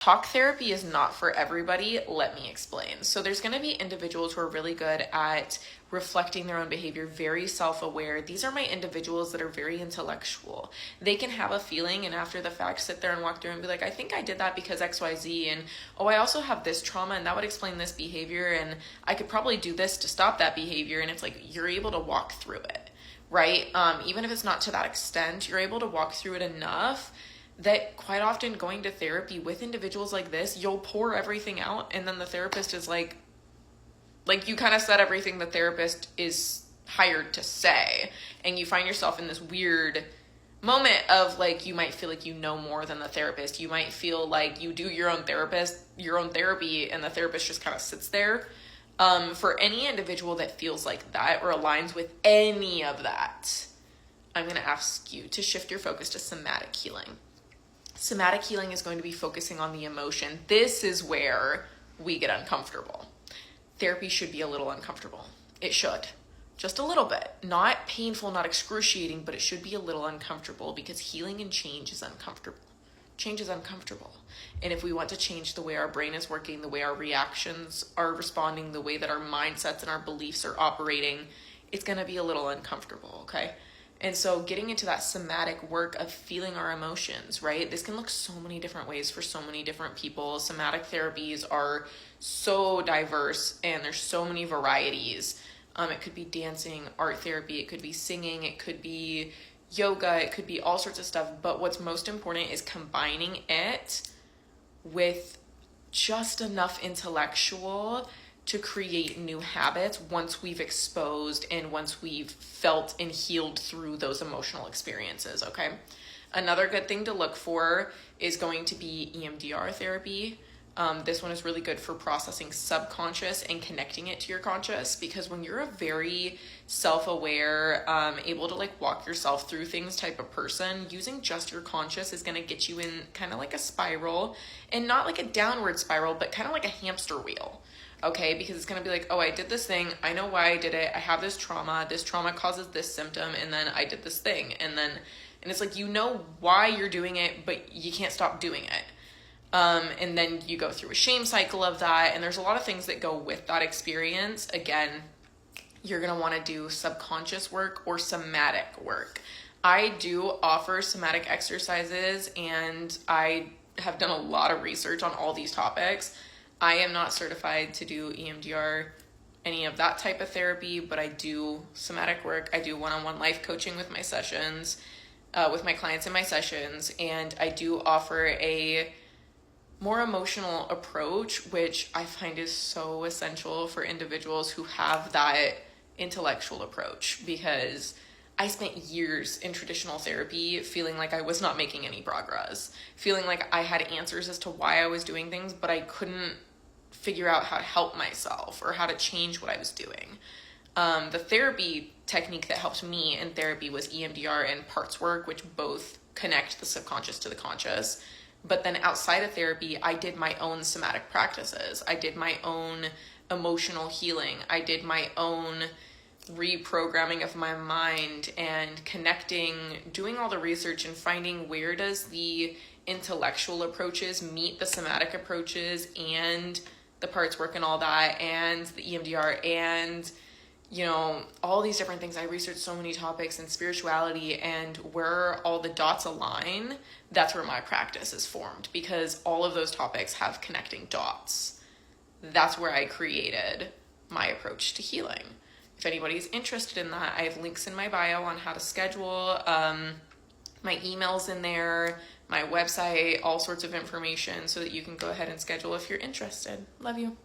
Talk therapy is not for everybody. Let me explain. So there's going to be individuals who are really good at reflecting their own behavior, very self-aware. These are my individuals that are very intellectual. They can have a feeling and after the fact sit there and walk through and be like, I think I did that because XYZ, and oh, I also have this trauma and that would explain this behavior, and I could probably do this to stop that behavior. And it's like, you're able to walk through it, right? Even if it's not to that extent, you're able to walk through it enough that quite often going to therapy with individuals like this, you'll pour everything out, and then the therapist is like you kind of said everything the therapist is hired to say, and you find yourself in this weird moment of like, you might feel like you know more than the therapist. You might feel like you do your own therapy, and the therapist just kind of sits there. For any individual that feels like that or aligns with any of that, I'm going to ask you to shift your focus to somatic healing. Somatic healing is going to be focusing on the emotion. This is where we get uncomfortable. Therapy should be a little uncomfortable. It should. Just a little bit. Not painful, not excruciating, but it should be a little uncomfortable, because healing and change is uncomfortable. Change is uncomfortable. And if we want to change the way our brain is working, the way our reactions are responding, the way that our mindsets and our beliefs are operating, it's going to be a little uncomfortable, okay? And so getting into that somatic work of feeling our emotions, right? This can look so many different ways for so many different people. Somatic therapies are so diverse, and there's so many varieties. It could be dancing, art therapy, it could be singing, it could be yoga, it could be all sorts of stuff. But what's most important is combining it with just enough intellectual to create new habits once we've exposed and once we've felt and healed through those emotional experiences, okay? Another good thing to look for is going to be EMDR therapy. This one is really good for processing subconscious and connecting it to your conscious, because when you're a very self-aware, able to like walk yourself through things type of person, using just your conscious is going to get you in kind of like a spiral, and not like a downward spiral, but kind of like a hamster wheel. Okay, because it's going to be like, oh, I did this thing. I know why I did it. I have this trauma. This trauma causes this symptom. And then I did this thing. And it's like, you know why you're doing it, but you can't stop doing it. And then you go through a shame cycle of that. And there's a lot of things that go with that experience. Again, you're going to want to do subconscious work or somatic work. I do offer somatic exercises, and I have done a lot of research on all these topics. I am not certified to do EMDR, any of that type of therapy, but I do somatic work. I do one-on-one life coaching with my sessions, with my clients in my sessions, and I do offer a more emotional approach, which I find is so essential for individuals who have that intellectual approach, because I spent years in traditional therapy feeling like I was not making any progress, feeling like I had answers as to why I was doing things, but I couldn't figure out how to help myself or how to change what I was doing. The therapy technique that helped me in therapy was EMDR and parts work, which both connect the subconscious to the conscious. But then outside of therapy, I did my own somatic practices. I did my own emotional healing. I did my own reprogramming of my mind and connecting, doing all the research and finding where does the intellectual approaches meet the somatic approaches and the parts work and all that, and the EMDR, and all these different things. I researched so many topics in spirituality, and where all the dots align, that's where my practice is formed, because all of those topics have connecting dots. That's where I created my approach to healing. If anybody's interested in that, I have links in my bio on how to schedule, my email's in there, my website, all sorts of information, so that you can go ahead and schedule if you're interested. Love you.